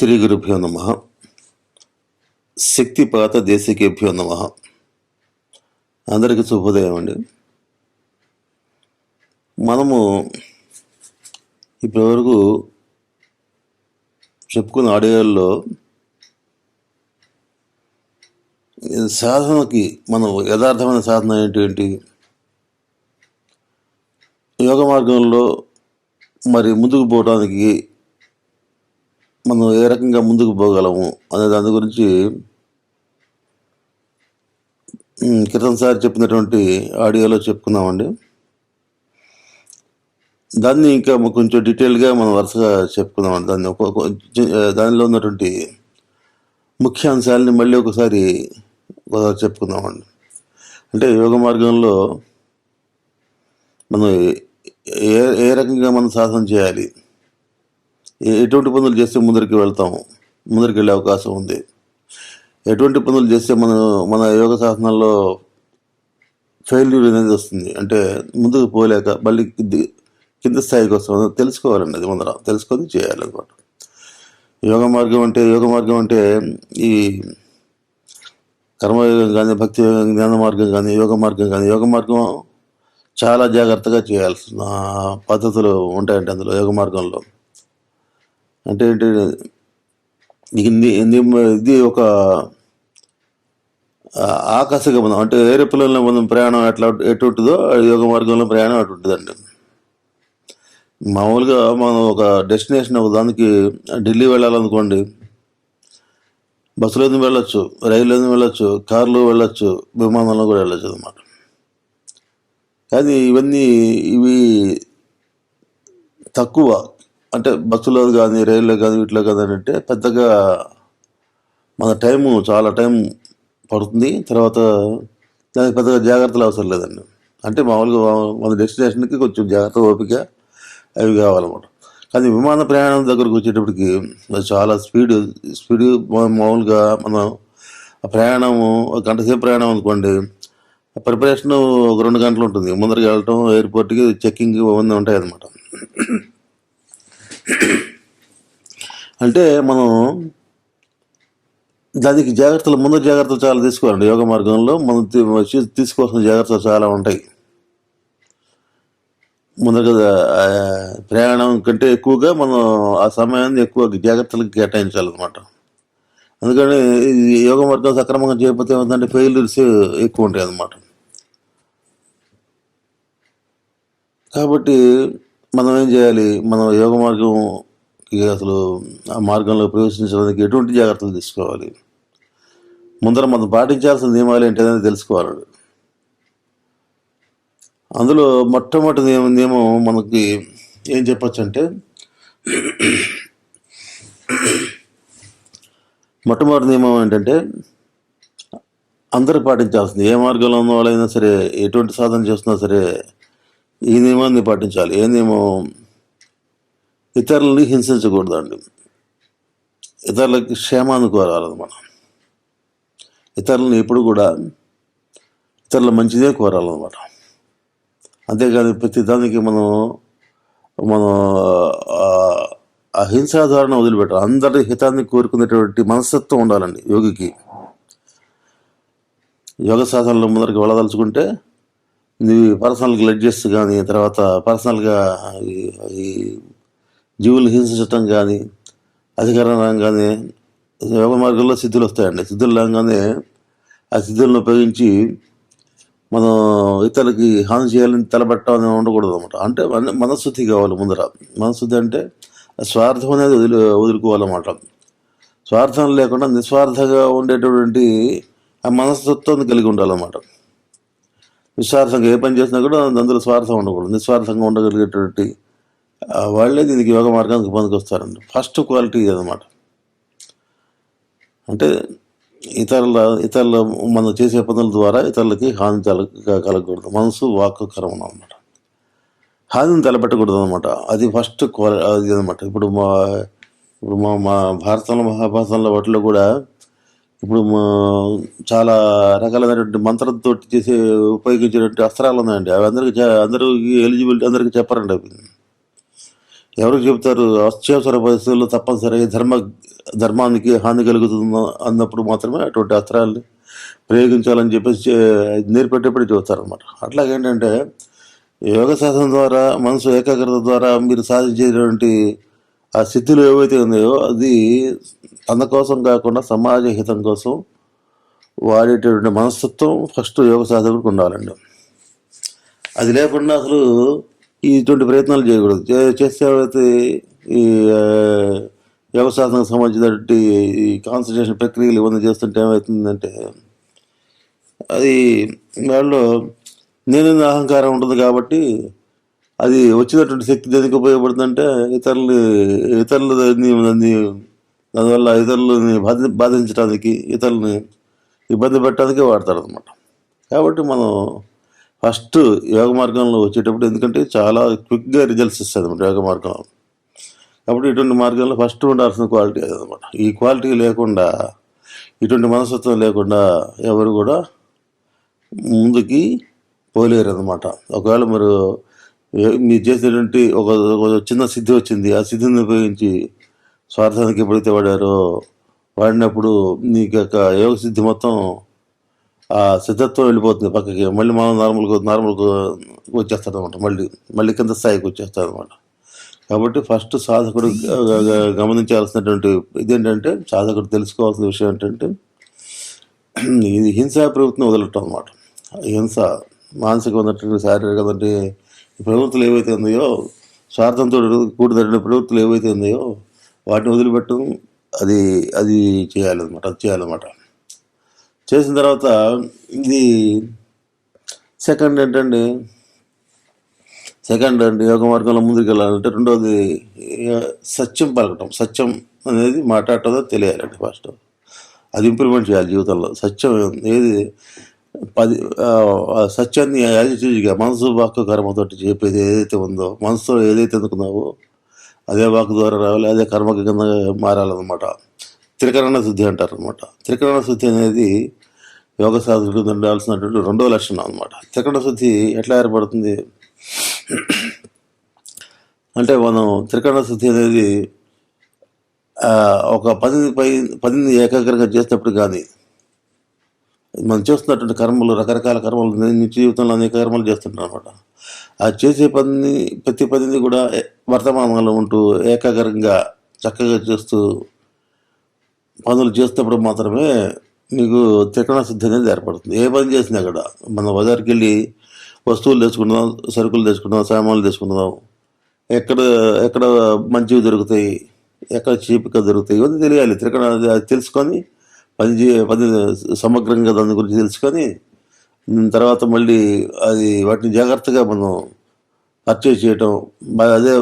శ్రీ గురుభ్యో నమ. శక్తిపాత దేశికేభ్యో నమ. అందరికీ శుభోదయం అండి. మనము ఇప్పటివరకు చెప్పుకున్న ఆడియోల్లో సాధనకి మనం యథార్థమైన సాధన ఏంటి, యోగ మార్గంలో మరి ముందుకు పోవడానికి మనం ఏ రకంగా ముందుకు పోగలము అనే దాని గురించి క్రితంసారి చెప్పినటువంటి ఆడియోలో చెప్పుకున్నామండి. దాన్ని ఇంకా కొంచెం డీటెయిల్గా మనం వరుసగా చెప్పుకున్నామండి. దానిలో ఉన్నటువంటి ముఖ్య అంశాలని మళ్ళీ ఒకసారి చెప్పుకుందామండి. అంటే యోగ మార్గంలో మనం ఏ ఏ రకంగా మనం సాధన చేయాలి, ఎటువంటి పనులు చేస్తే ముందరికి వెళ్ళే అవకాశం ఉంది, ఎటువంటి పనులు చేస్తే మన యోగ సాధనలో ఫెయిల్యూర్ అనేది వస్తుంది, అంటే ముందుకు పోలేక మళ్ళీ కింద స్థాయికి వస్తాం తెలుసుకోవాలండి. అది ముందర తెలుసుకొని చేయాలన్నమాట. యోగ మార్గం అంటే ఈ కర్మయోగం కానీ, భక్తి జ్ఞాన మార్గం కానీ, యోగ మార్గం చాలా జాగ్రత్తగా చేయాల్సిన పద్ధతులు ఉంటాయండి అందులో. యోగ మార్గంలో అంటే ఏంటి, ఇది ఒక ఆకాశగమనం. అంటే ఏరోప్లేన్లో మనం ప్రయాణం ఎటు ఉంటుందో యోగ మార్గంలో ప్రయాణం అటు ఉంటుందండి. మామూలుగా మనం ఒక డెస్టినేషన్ ఒక దానికి ఢిల్లీ వెళ్ళాలనుకోండి, బస్సులో వెళ్ళొచ్చు, రైల్లో వెళ్ళొచ్చు, కారులో వెళ్ళొచ్చు, విమానంలో కూడా వెళ్ళొచ్చు అన్నమాట. కానీ ఇవి తక్కువ. అంటే బస్సులో కానీ, రైల్లో కానీ, వీటిలో కానీ అంటే పెద్దగా మన చాలా టైం పడుతుంది. తర్వాత దానికి పెద్దగా జాగ్రత్తలు అవసరం లేదండి. అంటే మామూలుగా మన డెస్టినేషన్కి కొంచెం జాగ్రత్త, ఓపిక అవి కావాలన్నమాట. కానీ విమాన ప్రయాణం దగ్గరకు వచ్చేటప్పటికి చాలా స్పీడ్ మామూలుగా మనం ప్రయాణము ఒక గంట సేపు ప్రయాణం అనుకోండి, ప్రిపరేషన్ ఒక 2 గంటలు ఉంటుంది. ముందరికి వెళ్ళటం, ఎయిర్పోర్ట్కి చెక్కింగ్ అవన్నీ ఉంటాయి అన్నమాట. అంటే మనం దానికి ముందు జాగ్రత్తలు చాలా తీసుకోవాలండి. యోగ మార్గంలో మనం తీసుకోవాల్సిన జాగ్రత్తలు చాలా ఉంటాయి. ముందుగా ప్రయాణం కంటే ఎక్కువగా మనం ఆ సమయాన్ని ఎక్కువ జాగ్రత్తలకు కేటాయించాలన్నమాట. అందుకని యోగ మార్గం సక్రమంగా చేయకపోతే ఏమంటే ఫెయిల్యూర్స్ ఎక్కువ ఉంటాయి అన్నమాట. కాబట్టి మనం ఏం చేయాలి, మనం యోగ మార్గంకి అసలు ఆ మార్గంలో ప్రవేశించడానికి ఎటువంటి జాగ్రత్తలు తీసుకోవాలి, ముందర మనం పాటించాల్సిన నియమాలు ఏంటి అనేది తెలుసుకోవాలి. అందులో మొట్టమొదటి నియమం మనకి ఏం చెప్పచ్చు అంటే, మొట్టమొదటి నియమం ఏంటంటే అందరూ పాటించాల్సింది. ఏ మార్గంలో ఉన్న వాళ్ళైనా సరే, ఎటువంటి సాధన చేస్తున్నా సరే ఈ నియమాన్ని పాటించాలి. ఏ నియమం, ఇతరులని హింసించకూడదండి. ఇతరులకి క్షేమాన్ని కోరాలన్నమాట. ఇతరులని ఎప్పుడు కూడా ఇతరుల మంచిదే కోరాలన్నమాట. అంతేకాని ప్రతి దానికి మనం అహింసాధారణ వదిలిపెట్టాలి. అందరి హితాన్ని కోరుకునేటువంటి మనస్తత్వం ఉండాలండి యోగికి. యోగ సాధనలో ముందరికి వెళ్ళదలుచుకుంటే పర్సనల్ గ్లడ్జెస్ కానీ, తర్వాత పర్సనల్గా ఈ జీవులు హింసించటం కానీ, అధికారం కానీ, యోగ మార్గంలో సిద్ధులు వస్తాయండి. సిద్ధులు రాగానే ఆ సిద్ధులను ఉపయోగించి మనం ఇతరులకి హాని చేయాలని తలబట్టడం అనేది ఉండకూడదు అనమాట. అంటే మనశుద్ధి కావాలి ముందర. మనశుద్ధి అంటే స్వార్థం అనేది వదులుకోవాలన్నమాట. స్వార్థం లేకుండా నిస్వార్థంగా ఉండేటటువంటి ఆ మనస్తత్వాన్ని కలిగి ఉండాలన్నమాట. నిస్వార్థంగా ఏ పని చేసినా కూడా అందులో స్వార్థం ఉండకూడదు. నిస్వార్థంగా ఉండగలిగేటువంటి వాళ్ళే దీనికి యోగ మార్గానికి పనికొస్తారండి. ఫస్ట్ క్వాలిటీ ఇదన్నమాట. అంటే ఇతరుల మనం చేసే పనుల ద్వారా ఇతరులకి హాని కలగకూడదు. మనసు, వాక్కు, కర్మ అనమాట. హానిని తలపెట్టకూడదు అనమాట. అది ఫస్ట్ అది అనమాట. ఇప్పుడు మా భారతంలో, మహాభారతంలో వాటిలో కూడా ఇప్పుడు చాలా రకాలైనటువంటి మంత్రంతో ఉపయోగించేటువంటి అస్త్రాలు ఉన్నాయండి. అవి అందరికీ ఎలిజిబిలిటీ అందరికీ చెప్పరండి. అవి ఎవరికి చెబుతారు? అత్యవసర పరిస్థితుల్లో తప్పనిసరిగా ధర్మానికి హాని కలుగుతుందో అన్నప్పుడు మాత్రమే అటువంటి అస్త్రాలని ప్రయోగించాలని చెప్పేసి నేర్పేటప్పుడు చెబుతారనమాట. అట్లాగేంటంటే యోగ సాధన ద్వారా మనసు ఏకాగ్రత ద్వారా మీరు సాధించేటువంటి ఆ స్థితులు ఏవైతే ఉన్నాయో అది తన కోసం కాకుండా సమాజ హితం కోసం వాడేటటువంటి మనస్తత్వం ఫస్ట్ యోగ సాధకుడికి ఉండాలండి. అది లేకుండా అసలు ఇటువంటి ప్రయత్నాలు చేయకూడదు. చేస్తే ఏమైతే ఈ యోగ సాధనకు సంబంధించినటువంటి ఈ కాన్సన్ట్రేషన్ ప్రక్రియలు ఇవన్నీ చేస్తుంటే ఏమవుతుందంటే అది వాళ్ళలో నేను అహంకారం ఉంటుంది కాబట్టి అది వచ్చినటువంటి శక్తి దేనికి ఉపయోగపడుతుందంటే ఇతరులు దానివల్ల ఇతరులని బాధించడానికి ఇతరులని ఇబ్బంది పెట్టడానికి వాడతారు అనమాట. కాబట్టి మనం ఫస్ట్ యోగ మార్గంలో వచ్చేటప్పుడు, ఎందుకంటే చాలా క్విక్గా రిజల్ట్స్ ఇస్తుంది అనమాట యోగ మార్గంలో. కాబట్టి ఇటువంటి మార్గంలో ఫస్ట్ ఉండాల్సిన క్వాలిటీ అదనమాట. ఈ క్వాలిటీ లేకుండా, ఇటువంటి మనస్తత్వం లేకుండా ఎవరు కూడా ముందుకి పోలేరు అనమాట. ఒకవేళ మీరు చేసేటువంటి ఒక చిన్న సిద్ధి వచ్చింది, ఆ సిద్ధిని ఉపయోగించి స్వార్థానికి ఎప్పుడైతే వాడినప్పుడు నీకు యొక్క యోగ సిద్ధి మొత్తం ఆ సిద్ధత్వం వెళ్ళిపోతుంది పక్కకి. మళ్ళీ మనం నార్మల్గా వచ్చేస్తాడు అనమాట. మళ్ళీ కింద స్థాయికి వచ్చేస్తాడు అనమాట. కాబట్టి ఫస్ట్ సాధకుడు గమనించాల్సినటువంటి ఇదేంటంటే, సాధకుడు తెలుసుకోవాల్సిన విషయం ఏంటంటే, ఇది హింసా ప్రవృత్తిని వదలటం అనమాట. హింస మానసిక ఉన్నటువంటి శారీరక ఈ ప్రవృత్తులు ఏవైతే ఉన్నాయో, స్వార్థంతో కూడిన ప్రవృత్తులు ఏవైతే ఉన్నాయో వాటిని వదిలిపెట్టడం అది చేయాలన్నమాట. అది చేయాలన్నమాట. చేసిన తర్వాత ఇది సెకండ్ అండి యోగ మార్గంలో ముందుకు వెళ్ళాలంటే రెండవది సత్యం పలకటం. సత్యం అనేది మాట్లాడటం తెలియాలండి ఫస్ట్. అది ఇంప్రూవ్మెంట్ చేయాలి జీవితంలో. సత్యం ఏది సత్యాన్ని యాజిటీగా మనసు వాక్కు కర్మతోటి చెప్పేది ఏదైతే ఉందో, మనసుతో ఏదైతే అనుకున్నావో అదే వాక్కు ద్వారా రావాలి, అదే కర్మకి కింద మారాలన్నమాట. త్రికరణ శుద్ధి అంటారు అనమాట. త్రికరణ శుద్ధి అనేది యోగ సాధకుడు ఉండాల్సినటువంటి రెండవ లక్షణం అనమాట. త్రికరణ శుద్ధి ఎట్లా ఏర్పడుతుంది అంటే, మనం త్రికరణ శుద్ధి అనేది ఒక పదిని ఏకాగ్రంగా చేసినప్పుడు కానీ, మనం చేస్తున్నటువంటి కర్మలు, రకరకాల కర్మలు, నిత్య జీవితంలో అనేక కర్మలు చేస్తుంటాం అనమాట. ఆ చేసే ప్రతి పనిని కూడా వర్తమానంలో ఉంటూ ఏకాగ్రంగా చక్కగా చేస్తూ పనులు చేసినప్పుడు మాత్రమే మీకు త్రికరణ శుద్ధి అనేది ఏర్పడుతుంది. ఏ పని చేసినా కూడా, మనం బజార్కి వెళ్ళి వస్తువులు తెచ్చుకుందాం, సరుకులు తెచ్చుకుందాం, సామాన్లు తెచ్చుకుందాం, ఎక్కడ మంచివి దొరుకుతాయి, ఎక్కడ చీప్గా దొరుకుతాయి, ఇవన్నీ తెలియాలి. త్రికరణ అది తెలుసుకొని పని సమగ్రంగా దాని గురించి తెలుసుకొని తర్వాత మళ్ళీ వాటిని జాగ్రత్తగా మనం పర్చేజ్ చేయటం. అదే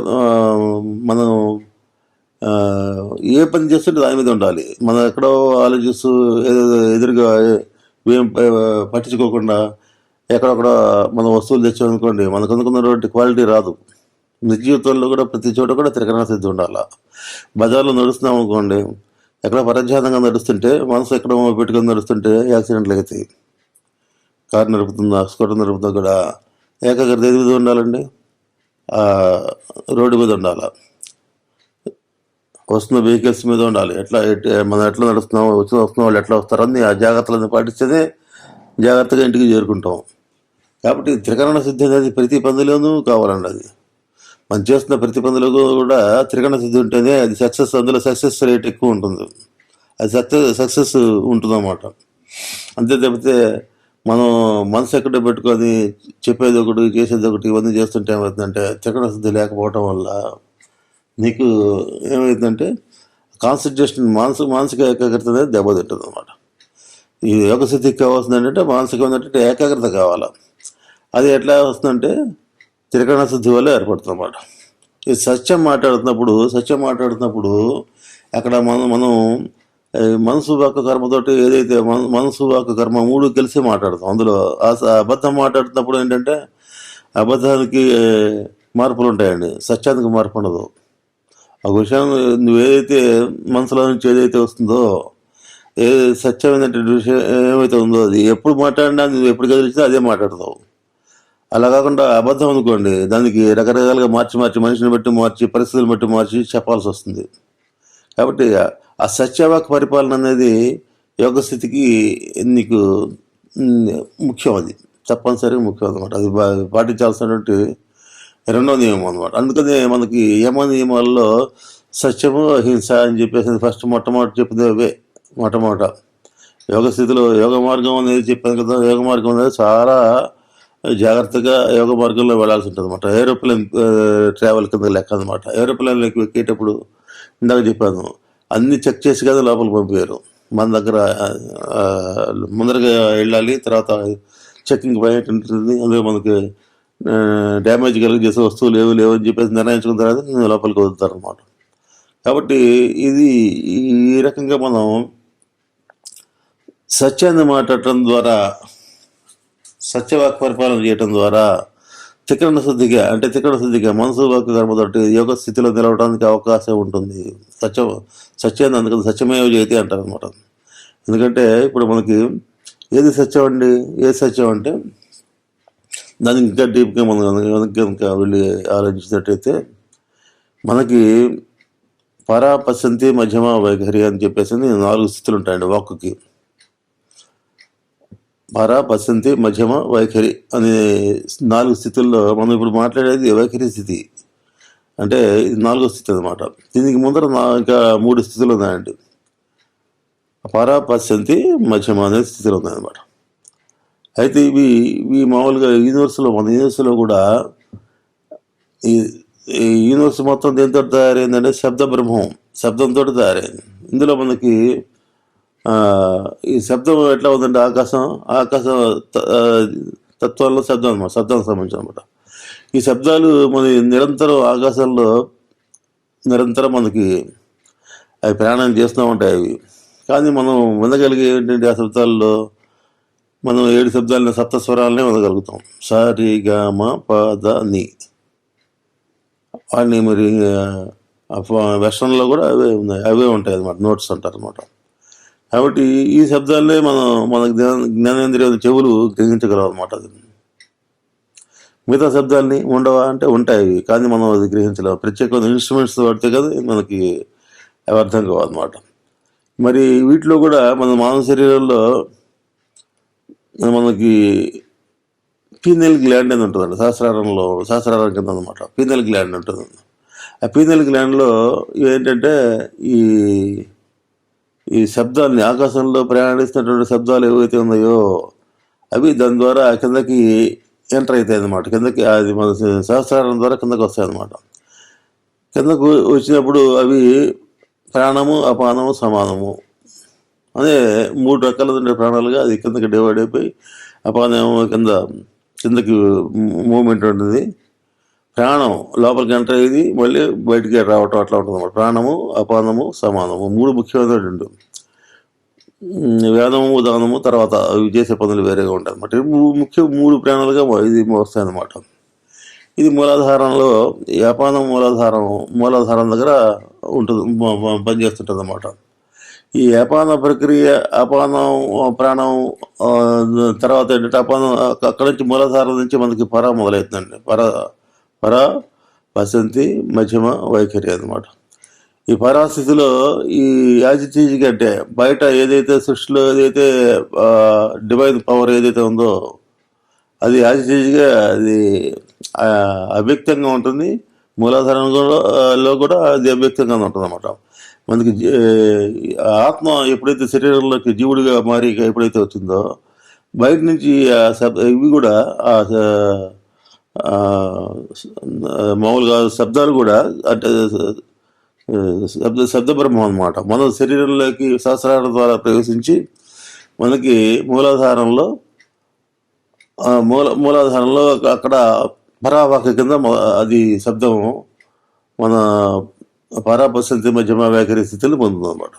మనం ఏ పని చేస్తుంటే దాని మీద ఉండాలి. మనం ఎక్కడో ఆలోచిస్తూ ఏదో ఎదురుగా ఏం పట్టించుకోకుండా ఎక్కడొక్కడ మనం వస్తువులు తెచ్చామనుకోండి, మనకు అనుకున్నటువంటి క్వాలిటీ రాదు. నిజ జీవితంలో కూడా ప్రతి చోట కూడా త్రికరణ శుద్ధి ఉండాలి. బజార్లో నడుస్తున్నాం అనుకోండి, ఎక్కడ పరధ్యానంగా నడుస్తుంటే, మనసు ఎక్కడ పెట్టుకొని నడుస్తుంటే యాక్సిడెంట్లు అవుతాయి. కారు నడుపుతుందా, స్కూటర్ నడుపుతుందా కూడా ఏకాగ్రత ఏది మీద ఉండాలండి, రోడ్డు మీద ఉండాలి. వస్తున్న వెహికల్స్ మీద ఉండాలి. మనం ఎట్లా నడుస్తున్నాం, వస్తున్న వాళ్ళు ఎట్లా వస్తారని ఆ జాగ్రత్తలను పాటిస్తేనే జాగ్రత్తగా ఇంటికి చేరుకుంటాం. కాబట్టి త్రికరణ శుద్ధి అనేది ప్రతి పనిలోనూ కావాలండి. అది మనం చేస్తున్న ప్రతి పనిలో కూడా త్రికరణ శుద్ధి ఉంటేనే అది సక్సెస్, అందులో సక్సెస్ రేట్ ఎక్కువ ఉంటుంది. అది సక్సెస్ ఉంటుందన్నమాట. అంతే తప్పితే మనం మనసు ఎక్కడ పెట్టుకొని చెప్పేది ఒకటి, చేసేది ఒకటి, ఇవన్నీ చేస్తుంటే ఏమవుతుందంటే, త్రికరణ శుద్ధి లేకపోవటం వల్ల నీకు ఏమవుతుందంటే కాన్సన్ట్రేషన్, మానసిక ఏకాగ్రత అనేది దెబ్బతింటుంది అనమాట. ఈ యోగ సిద్ధికి కావాల్సింది ఏంటంటే మానసికమైనటువంటి ఏకాగ్రత కావాలి. అది ఎట్లా వస్తుందంటే త్రికరణ శుద్ధి వల్ల ఏర్పడుతుంది అన్నమాట. ఈ సత్యం మాట్లాడుతున్నప్పుడు అక్కడ మనం మనసు వాక్కు కర్మతోటి ఏదైతే మనసు వాక్కు కర్మ మూడు కలిసి మాట్లాడతాం. అందులో అబద్ధం మాట్లాడుతున్నప్పుడు ఏంటంటే అబద్ధానికి మార్పులు ఉంటాయండి, సత్యానికి మార్పు ఉండదు. ఆ విషయం నువ్వు ఏదైతే మనసులో నుంచి ఏదైతే వస్తుందో, ఏ సత్యమైనటువంటి విషయం ఏమైతే ఉందో, అది ఎప్పుడు మాట్లాడినా నువ్వు ఎప్పుడు కదిలిచినా అదే మాట్లాడతావు. అలా కాకుండా అబద్ధం అనుకోండి, దానికి రకరకాలుగా మార్చి మార్చి మనిషిని బట్టి మార్చి పరిస్థితులను బట్టి మార్చి చెప్పాల్సి వస్తుంది. కాబట్టి ఆ సత్యవాక్ పరిపాలన అనేది యోగ స్థితికి నీకు ఉమ్, ముఖ్యం. అది తప్పనిసరిగా ముఖ్యం అనమాట. అది పాటించాల్సినటువంటి రెండో నియమం అనమాట. అందుకనే మనకి యమ నియమాల్లో సత్యము అహింస అని చెప్పేసి ఫస్ట్ మొట్టమొదటి చెప్పింది అవే. మొట్టమొదట యోగ స్థితిలో యోగ మార్గం అనేది చెప్పాను కదా. యోగ మార్గం అనేది చాలా జాగ్రత్తగా యోగ మార్గంలో వెళ్ళాల్సి ఉంటుంది అనమాట. ఏరోప్లేన్ ట్రావెల్ కింద లెక్క అనమాట. ఏరోప్లేన్లోకి ఎక్కేటప్పుడు ఇందాక చెప్పాను, అన్ని చెక్ చేసి కదా లోపలికి పంపారు. మన దగ్గర ముందరగా వెళ్ళాలి, తర్వాత చెక్కింగ్ పాయింట్ ఉంటుంది. అందులో మనకి డ్యామేజ్ కలిగి చేసే వస్తువులు లేవు అని చెప్పేసి నిర్ణయించుకున్న తర్వాత లోపలికి వదులుతారు అనమాట. కాబట్టి ఇది ఈ రకంగా మనం సత్యాన్ని మాట్లాడటం ద్వారా, సత్యవాక్ పరిపాలన చేయటం ద్వారా త్రికరణ శుద్ధిగా మనసు వాక్కు కర్మతోటి యోగ స్థితిలో నిలవడానికి అవకాశం ఉంటుంది. సత్యాన్ని అందుకని సత్యమేవ జయతి అంటారు అనమాట. ఎందుకంటే ఇప్పుడు మనకి ఏది సత్యం అంటే దానికి ఇంకా డీప్గా మనం ఇంకా వెళ్ళి ఆలోచించినట్టయితే మనకి పరా పశ్చంతి మధ్యమ వైఖరి అని చెప్పేసి 4 స్థితులు ఉంటాయండి వాక్కుకి. పరా పశ్చంతి మధ్యమ వైఖరి అనే 4 స్థితుల్లో మనం ఇప్పుడు మాట్లాడేది వైఖరి స్థితి. అంటే ఇది 4వ స్థితి అనమాట. దీనికి ముందర ఇంకా 3 స్థితులు ఉన్నాయండి. పరా పశ్చంతి మధ్యమ అనే స్థితులు ఉన్నాయన్నమాట. అయితే ఇవి మామూలుగా మన యూనివర్స్లో కూడా ఈ యూనివర్స్ మొత్తం దేంతో తయారైందంటే శబ్ద బ్రహ్మం, శబ్దంతో తయారైంది. ఇందులో మనకి ఈ శబ్దం ఎట్లా ఉందంటే ఆకాశం తత్వాల్లో శబ్దం అనమాట, శబ్దానికి సంబంధించి అనమాట. ఈ శబ్దాలు మన నిరంతరం ఆకాశంలో మనకి అవి ప్రయాణం చేస్తూ ఉంటాయి. అవి కానీ మనం వినగలిగే ఏంటంటే ఆ శబ్దాల్లో మనం 7 శబ్దాలని, సప్తస్వరాలనే వినగలుగుతాం. స రి గ మ ప ద ని. వాడిని మరి వెస్ట్రన్లో కూడా అవే ఉంటాయి అన్నమాట, నోట్స్ అంటారు అనమాట. కాబట్టి ఈ శబ్దాలనే మనకు జ్ఞానేంద్రియ చెవులు గ్రహించగలవు అనమాట. అది మిగతా శబ్దాలని ఉండవా అంటే ఉంటాయి, కానీ మనం అది గ్రహించలేము. ప్రత్యేకమైన ఇన్స్ట్రుమెంట్స్ పడితే కదా మనకి అవి అర్థం కావన్నమాట. మరి వీటిలో కూడా మన మానవ శరీరంలో మనకి పీనల్ గ్లాండ్ అని ఉంటుందండి. సహస్రారం కింద అనమాట పీనల్ గ్లాండ్ ఉంటుంది. ఆ పీనల్ గ్లాండ్లో ఏంటంటే ఈ శబ్దాన్ని, ఆకాశంలో ప్రయాణిస్తున్నటువంటి శబ్దాలు ఏవైతే ఉన్నాయో అవి దాని ద్వారా కిందకి ఎంటర్ అవుతాయి అన్నమాట. కిందకి అది మన సహస్రారం ద్వారా కిందకి వస్తాయి అన్నమాట. కిందకు వచ్చినప్పుడు అవి ప్రాణము, అపానము, సమానము అనే 3 రకాల ప్రాణాలుగా అది కిందకి డివైడ్ అయిపోయి, అపానము కిందకి మూమెంట్ ఉంటుంది. ప్రాణం లోపలికి ఎంటర్ అయ్యేది, మళ్ళీ బయటికి రావటం, అట్లా ఉంటుంది అన్నమాట. ప్రాణము, అపానము, సమానము 3 ముఖ్యమైనటువంటి. వేదము, దానము తర్వాత అవి చేసే పనులు వేరేగా ఉంటాయి అన్నమాట. 3 ప్రాణాలుగా ఇది వస్తాయి అన్నమాట. ఇది మూలాధారంలో, ఈ అపానం మూలాధారం దగ్గర ఉంటుంది, పనిచేస్తుంటుంది అన్నమాట. ఈ అపాన ప్రక్రియ, ప్రాణం తర్వాత ఏంటంటే అపానం అక్కడి నుంచి మూలాధారం నుంచి మనకి పరా మొదలవుతుందండి. పరా పశ్చంతి మధ్యమ వైఖరి అన్నమాట. ఈ పరాస్థితిలో ఈ యాజిటీజ్ అంటే బయట ఏదైతే సృష్టిలో ఏదైతే డివైన్ పవర్ ఏదైతే ఉందో అది యాజిటీజ్గా అది అవ్యక్తంగా ఉంటుంది. మూలాధారంలో కూడా అది అవ్యక్తంగా ఉంటుంది అన్నమాట. మనకి ఆత్మ ఎప్పుడైతే శరీరంలోకి జీవుడిగా మారి ఎప్పుడైతే వచ్చిందో బయట నుంచి ఇవి కూడా మామూలుగా శబ్దాలు కూడా అంటే శబ్ద బ్రహ్మం అనమాట. మన శరీరంలోకి సహస్రాల ద్వారా ప్రవేశించి మనకి మూలాధారంలో అక్కడ పరావాక కింద అది శబ్దం మన పరాపశ్చంతి మధ్యమ వైఖరి స్థితిని పొందుతుంది అనమాట.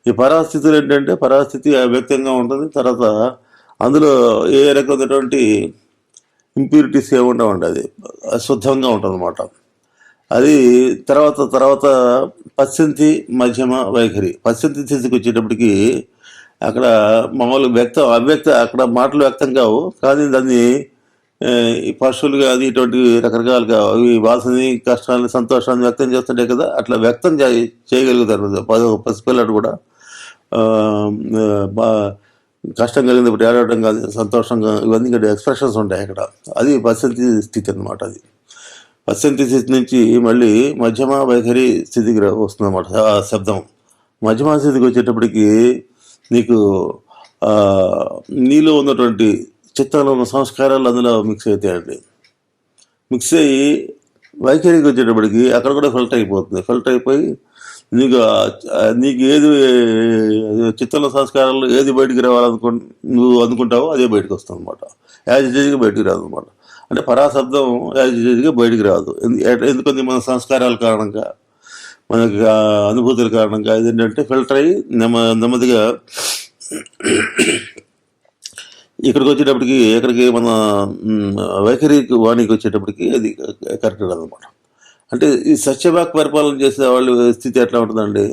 ఈ పరాస్థితులు ఏంటంటే పరాస్థితి అవ్యక్తంగా ఉంటుంది. తర్వాత అందులో ఏ రకమైనటువంటి ఇంప్యూరిటీస్ ఏముండవు, అది శుద్ధంగా ఉంటుంది అనమాట. అది తర్వాత పశ్చంతి మధ్యమ వైఖరి, పశ్చంతి స్థితికి వచ్చేటప్పటికి అక్కడ మామూలు అవ్యక్త అక్కడ మాటలు వ్యక్తం కావు, కానీ దాన్ని ఈ పశువులుగా అది ఇటువంటి రకరకాలుగా అవి బాధని కష్టాన్ని సంతోషాన్ని వ్యక్తం చేస్తుంటాయి కదా, అట్లా వ్యక్తం చేయగలుగుతారు పసిపిల్లడు కూడా. ఆ, ఆ, బా కష్టం కలిగినప్పుడు ఏడవడం కాదు, సంతోషంగా ఇవన్నీ ఇక్కడ ఎక్స్ప్రెషన్స్ ఉంటాయి అక్కడ. అది పశ్చంతి స్థితి అన్నమాట. అది పశ్చంతి స్థితి నుంచి మళ్ళీ మధ్యమ వైఖరి స్థితికి వస్తుంది అన్నమాట ఆ శబ్దం. మధ్యమ స్థితికి వచ్చేటప్పటికి నీకు ఆ, నీలో ఉన్నటువంటి చిత్తంలో ఉన్న సంస్కారాలు అందులో మిక్స్ అవుతాయండి. మిక్స్ అయ్యి వైఖరికి వచ్చేటప్పటికి అక్కడ కూడా ఫిల్టర్ అయిపోతుంది. ఫిల్టర్ అయిపోయి నీకు నీకు ఏది చిత్తంలో సంస్కారాలు ఏది బయటికి నువ్వు అనుకుంటావో అదే బయటకు వస్తుంది అనమాట. యాజ్ ఇట్ ఈజ్గా బయటికి రాదు అనమాట. అంటే పరాశబ్దం యాజ్ ఇట్ ఈజ్గా బయటికి రాదు. ఎందుకంటే మన సంస్కారాల కారణంగా, మనకి అనుభూతుల కారణంగా ఇదేంటంటే ఫిల్టర్ అయ్యి నెమ్మదిగా ఇక్కడికి వచ్చేటప్పటికి మన వైఖరి వాణికి వచ్చేటప్పటికి అది కరెక్ట్ కాదనమాట. అంటే ఈ సత్యవాక్ పరిపాలన చేసే వాళ్ళ స్థితి ఎట్లా ఉంటుందండి?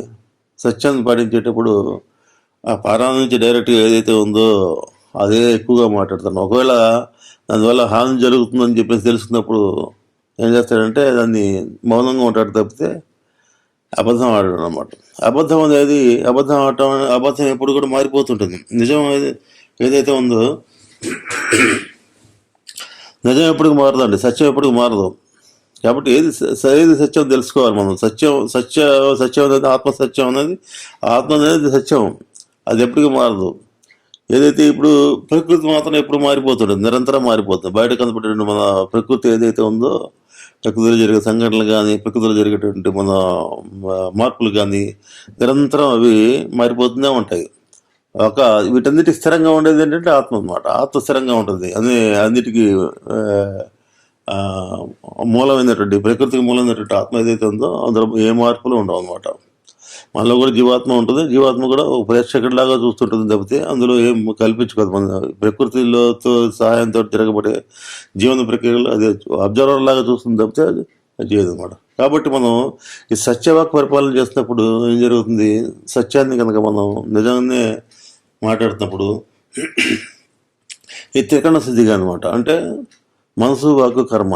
సత్యాన్ని పాటించేటప్పుడు ఆ పారాయణ నుంచి డైరెక్ట్గా ఏదైతే ఉందో అదే ఎక్కువగా మాట్లాడతాను. ఒకవేళ దానివల్ల హాని జరుగుతుందని చెప్పేసి తెలుసుకున్నప్పుడు ఏం చేస్తాడంటే దాన్ని మౌనంగా ఉంటాడు తప్పితే అబద్ధం ఆడడం అనమాట. అబద్ధం అనేది అబద్ధం ఎప్పుడు కూడా మారిపోతుంటుంది. నిజం ఏదైతే ఉందో నిజం ఎప్పటికి మారదండి, సత్యం ఎప్పటికి మారదు. కాబట్టి ఏది సత్యం తెలుసుకోవాలి మనం. సత్యం అనేది ఆత్మసత్యం అనేది, ఆత్మ అనేది సత్యం, అది ఎప్పటికీ మారదు. ఏదైతే ఇప్పుడు ప్రకృతి మాత్రం ఎప్పుడు మారిపోతుంటుంది, నిరంతరం మారిపోతుంది. బయట కనపడే మన ప్రకృతి ఏదైతే ఉందో, ప్రకృతిలో జరిగే సంఘటనలు కానీ, ప్రకృతిలో జరిగేటువంటి మన మార్పులు కానీ నిరంతరం అవి మారిపోతూనే ఉంటాయి. వీటన్నిటికి స్థిరంగా ఉండేది ఏంటంటే ఆత్మ అన్నమాట. ఆత్మ స్థిరంగా ఉంటుంది. అన్నిటికీ మూలమైనటువంటి, ప్రకృతికి మూలమైనటువంటి ఆత్మ ఏదైతే ఉందో అందులో ఏ మార్పులు ఉండవు అనమాట. మనలో కూడా జీవాత్మ ఉంటుంది. జీవాత్మ కూడా ఒక ప్రేక్షకుడిలాగా చూస్తుంటుంది తప్పితే అందులో ఏం కల్పించుకోదు. మన ప్రకృతిలో సహాయంతో తిరగబడే జీవన ప్రక్రియలో అది అబ్జర్వర్ లాగా చూస్తుంది తప్పితే అది చేయదు అనమాట. కాబట్టి మనం ఈ సత్యవాక్ పరిపాలన చేస్తున్నప్పుడు ఏం జరుగుతుంది? సత్యాన్ని కనుక మనం నిజంగానే మాట్లాడుతున్నప్పుడు ఈ త్రికరణ స్థితిగా అనమాట. అంటే మనసు, వాక్కు, కర్మ